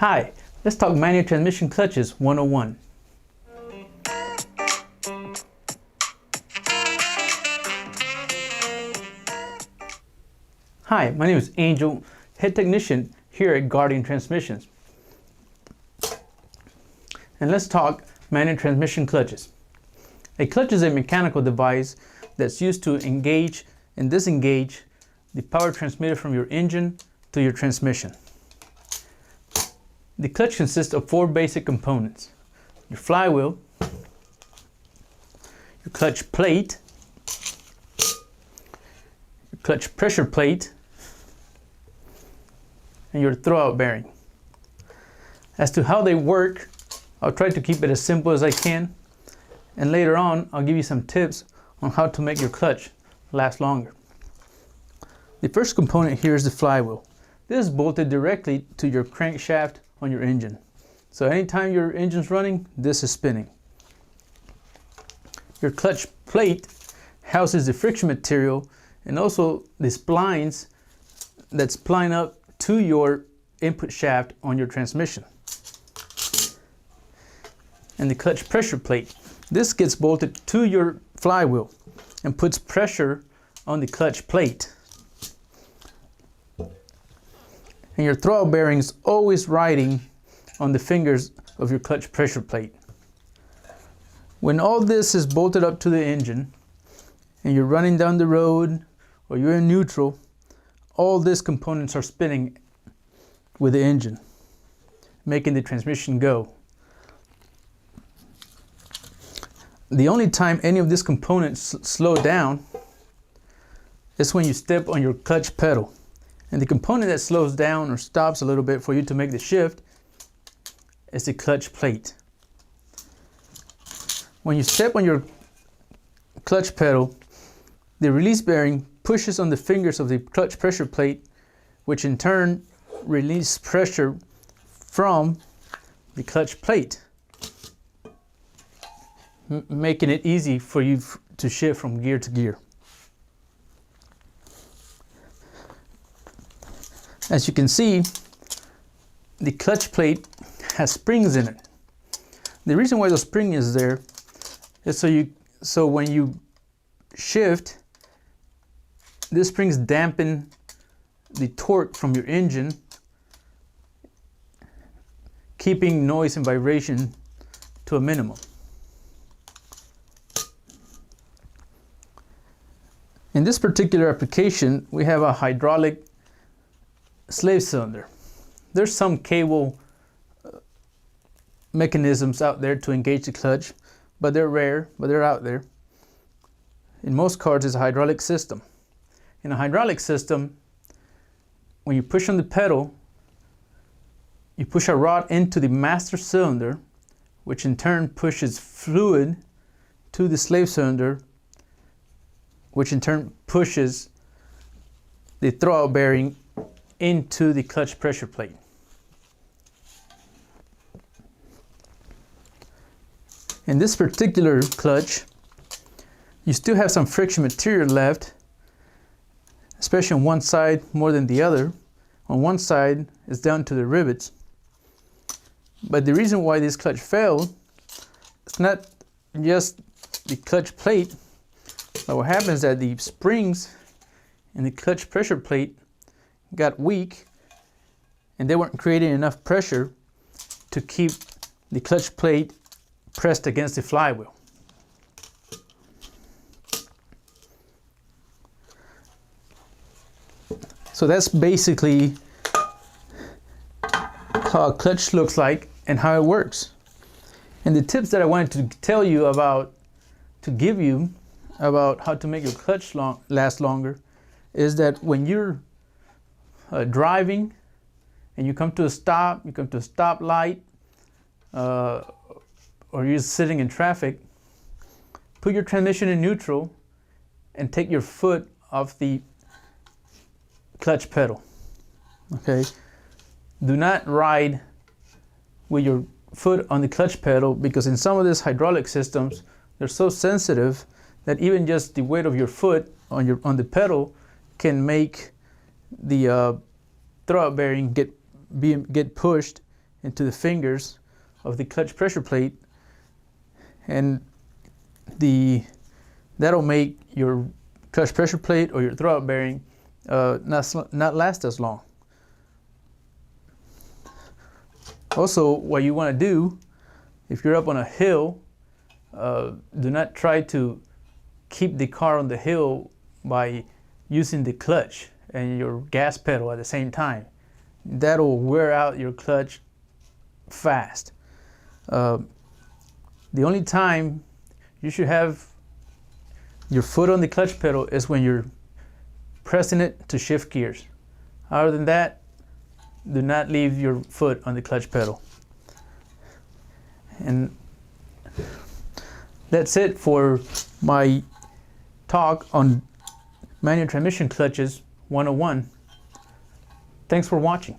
Hi, let's talk manual transmission clutches 101. Hi, my name is Angel, head technician here at Guardian Transmissions. And let's talk manual transmission clutches. A clutch is a mechanical device that's used to engage and disengage the power transmitted from your engine to your transmission. The clutch consists of four basic components: your flywheel, your clutch plate, your clutch pressure plate, and your throwout bearing. As to how they work, I'll try to keep it as simple as I can, and later on I'll give you some tips on how to make your clutch last longer. The first component here is the flywheel. This is bolted directly to your crankshaft on your engine. So anytime your engine's running, this is spinning. Your clutch plate houses the friction material and also the splines that spline up to your input shaft on your transmission. And the clutch pressure plate. This gets bolted to your flywheel and puts pressure on the clutch plate. And your throwout bearing is always riding on the fingers of your clutch pressure plate. When all this is bolted up to the engine and you're running down the road or you're in neutral, all these components are spinning with the engine, making the transmission go. The only time any of these components slow down is when you step on your clutch pedal. And the component that slows down or stops a little bit for you to make the shift is the clutch plate. When you step on your clutch pedal, the release bearing pushes on the fingers of the clutch pressure plate, which in turn releases pressure from the clutch plate, making it easy for you to shift from gear to gear. As you can see, the clutch plate has springs in it. The reason why the spring is there is so when you shift, these springs dampen the torque from your engine, keeping noise and vibration to a minimum. In this particular application, we have a hydraulic slave cylinder. There's some cable mechanisms out there to engage the clutch, but they're rare, but they're out there. In most cars, it's a hydraulic system. In a hydraulic system, when you push on the pedal, you push a rod into the master cylinder, which in turn pushes fluid to the slave cylinder, which in turn pushes the throwout bearing into the clutch pressure plate. In this particular clutch, you still have some friction material left, especially on one side more than the other. On one side, it's down to the rivets. But the reason why this clutch failed, it's not just the clutch plate, but what happens is that the springs in the clutch pressure plate got weak and they weren't creating enough pressure to keep the clutch plate pressed against the flywheel. So that's basically how a clutch looks like and how it works. And the tips that I wanted to tell you about, to give you about how to make your clutch last longer, is that when you're driving and you come to a stoplight, or you're sitting in traffic, put your transmission in neutral and take your foot off the clutch pedal. Okay? Do not ride with your foot on the clutch pedal, because in some of these hydraulic systems, they're so sensitive that even just the weight of your foot on the pedal can make the throwout bearing get pushed into the fingers of the clutch pressure plate, and that'll make your clutch pressure plate or your throwout bearing not last as long. Also, what you want to do, if you're up on a hill, do not try to keep the car on the hill by using the clutch and your gas pedal at the same time. That'll wear out your clutch fast. The only time you should have your foot on the clutch pedal is when you're pressing it to shift gears. Other than that, do not leave your foot on the clutch pedal. And that's it for my talk on manual transmission clutches 101. Thanks for watching.